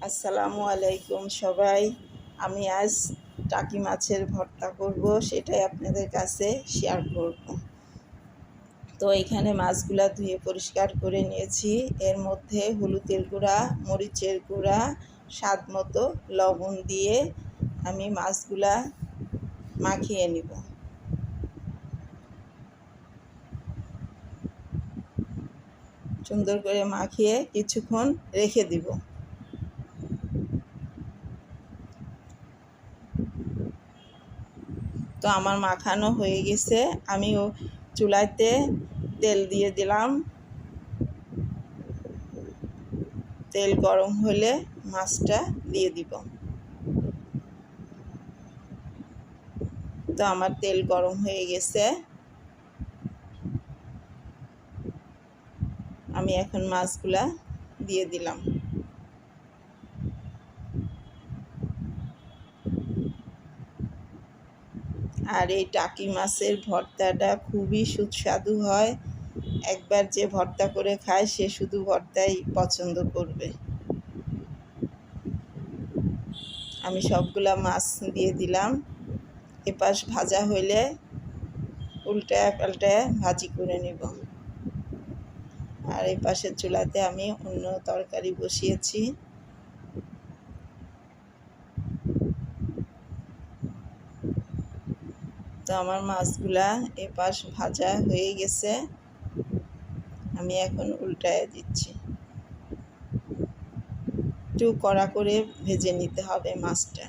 আসসালামু আলাইকুম সবাই। আমি আজ টাকি মাছের ভর্তা করব, সেটাই আপনাদের কাছে শেয়ার করব। তো এখানে মাছগুলা ধুয়ে পরিষ্কার করে নিয়েছি। এর মধ্যে হলুদের গুঁড়া, মরিচের গুঁড়া, স্বাদ মতো লবণ দিয়ে আমি মাছগুলা মাখিয়ে নিব। সুন্দর করে মাখিয়ে কিছুক্ষণ রেখে দিব। তো আমার মাখানো হয়ে গেছে। আমিও চুলাতে তেল দিয়ে দিলাম। তেল গরম হলে মাছটা দিয়ে দিব। তো আমার তেল গরম হয়ে গেছে। আমি এখন মাছগুলা দিয়ে দিলাম। আর এই টাকি মাছের ভর্তাটা খুবই সুস্বাদু হয়। একবার যে ভর্তা করে খায় সে শুধু ভর্তাই পছন্দ করবে। আমি সবগুলা মাছ দিয়ে দিলাম। এপাশ ভাজা হইলে উল্টায় পাল্টায় ভাজি করে নেব। আর এই পাশের চুলাতে আমি অন্য তরকারি বসিয়েছি। তো আমার মাছগুলা এপাশ ভাজা হয়ে গেছে। আমি এখন উল্টায় দিচ্ছি। একটু কড়া করে ভেজে নিতে হবে মাছটা।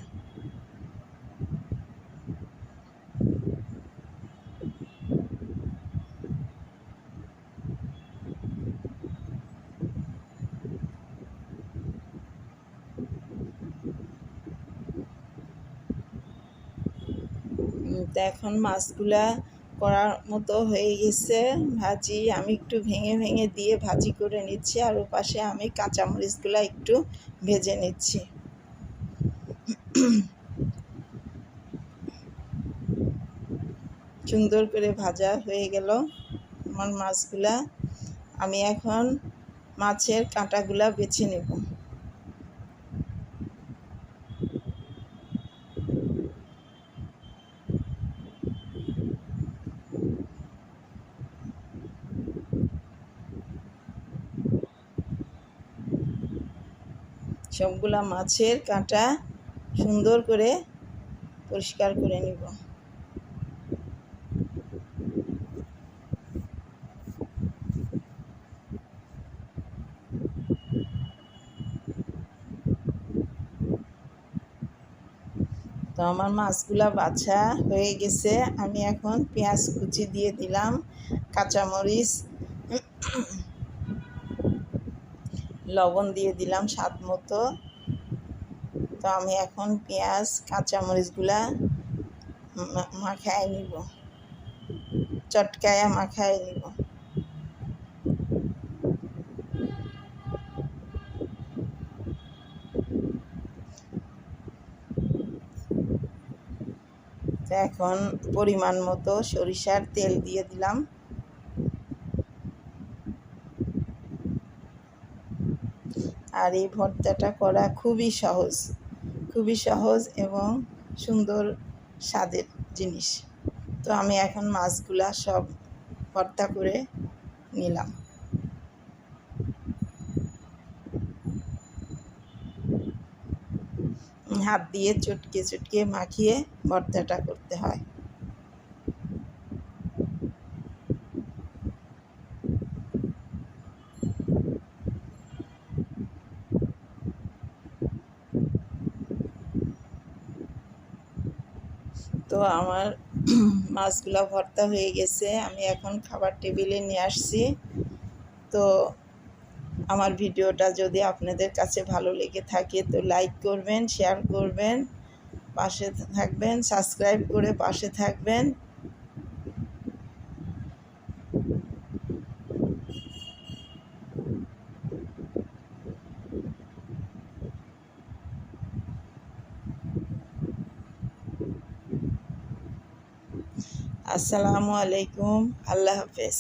তো এখন মাছগুলা করার মতো হয়ে গেছে ভাজি। আমি একটু ভেঙে ভেঙে দিয়ে ভাজি করে নিচ্ছি। আর ওপাশে আমি কাঁচামরিচগুলা একটু ভেজে নিচ্ছি। সুন্দর করে ভাজা হয়ে গেল আমার মাছগুলা। আমি এখন মাছের কাঁটাগুলা বেছে নেব। সবগুলা মাছের কাঁটা সুন্দর করে পরিষ্কার করে নিব। তো আমার মাছগুলা বাছা হয়ে গেছে। আমি এখন পেঁয়াজ কুচি দিয়ে দিলাম, কাঁচামরিচ, লবণ দিয়ে দিলাম স্বাদ মতো। তো আমি এখন পেঁয়াজ কাঁচামরিচগুলা মাখায় নিব, চটকায়া মাখায় নিব। তো এখন পরিমাণ মতো সরিষার তেল দিয়ে দিলাম। আর এই ভর্তাটা করা খুবই সহজ এবং সুন্দর স্বাদের জিনিস। তো আমি এখন মাছগুলা সব ভর্তা করে নিলাম। হাত দিয়ে চটকে চটকে মাখিয়ে ভর্তাটা করতে হয়। তো আমার মাছগুলা ভর্তা হয়ে গেছে। আমি এখন খাবার টেবিলে নিয়ে আসছি। তো আমার ভিডিওটা যদি আপনাদের কাছে ভালো লেগে থাকে তো লাইক করবেন, শেয়ার করবেন, পাশে থাকবেন, সাবস্ক্রাইব করে পাশে থাকবেন। আসসালামু আলাইকুম, আল্লাহ হাফেজ।